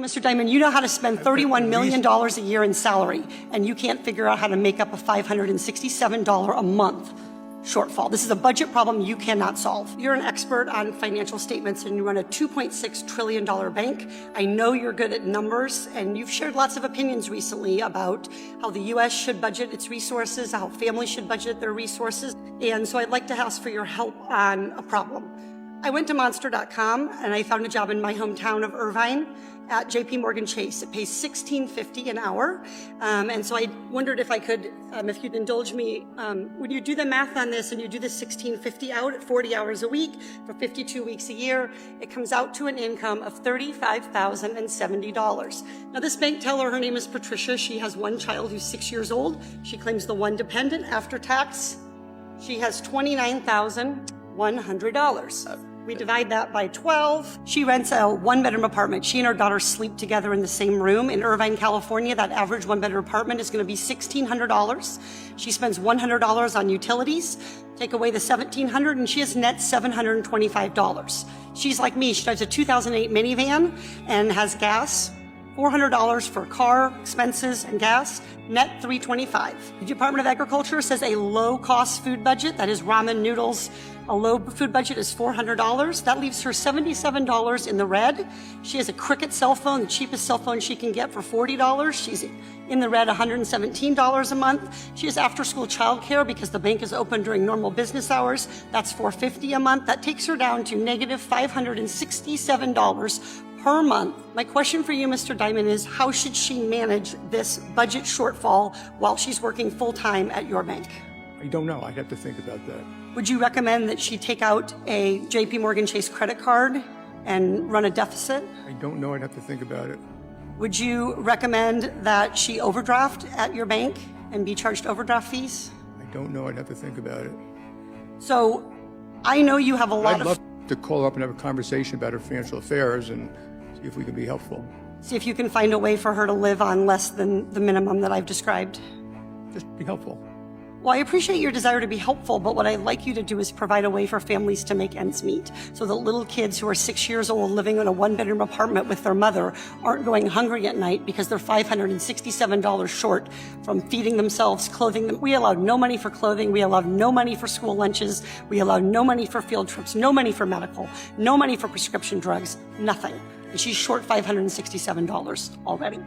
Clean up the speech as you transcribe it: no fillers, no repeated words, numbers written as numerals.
Mr. Dimon, you know how to spend $31 million a year in salary, and you can't figure out how to make up a $567 a month shortfall. This is a budget problem you cannot solve. You're an expert on financial statements, and you run a $2.6 trillion bank. I know you're good at numbers, and you've shared lots of opinions recently about how the U.S. should budget its resources, how families should budget their resources. And so I'd like to ask for your help on a problem. I went to monster.com and I found a job in my hometown of Irvine at JP Chase. It pays $16.50 an hour. And so I wondered if I could, if you'd indulge me, when you do the math on this and you do the $16.50 out at 40 hours a week for 52 weeks a year, it comes out to an income of $35,070. Now this bank teller, her name is Patricia. She has one child who's 6 years old. She claims the one dependent after tax. She has $29,100. We divide that by 12. She rents a one-bedroom apartment. She and her daughter sleep together in the same room. In Irvine, California, that average one-bedroom apartment is going to be $1,600. She spends $100 on utilities. Take away the $1,700 and she has net $725. She's like me. She drives a 2008 minivan and has gas. $400 for car expenses and gas, net $325. The Department of Agriculture says a low-cost food budget, that is ramen noodles, a low food budget is $400. That leaves her $77 in the red. She has a Cricket cell phone, the cheapest cell phone she can get for $40. She's in the red $117 a month. She has after-school childcare because the bank is open during normal business hours. That's $450 a month. That takes her down to negative $567 per month. My question for you, Mr. Dimon, is how should she manage this budget shortfall while she's working full-time at your bank? I don't know. I'd have to think about that. Would you recommend that she take out a JP Chase credit card and run a deficit? I don't know. I'd have to think about it. Would you recommend that she overdraft at your bank and be charged overdraft fees? I don't know. I'd have to think about it. So I know you have a lot I'd love to call up and have a conversation about her financial affairs and see if we can be helpful. See if you can find a way for her to live on less than the minimum that I've described. Just be helpful. Well, I appreciate your desire to be helpful, but what I'd like you to do is provide a way for families to make ends meet so that little kids who are 6 years old living in a one-bedroom apartment with their mother aren't going hungry at night because they're $567 short from feeding themselves, clothing them. We allowed no money for clothing. We allowed no money for school lunches. We allowed no money for field trips, no money for medical, no money for prescription drugs, nothing. And she's short $567 already.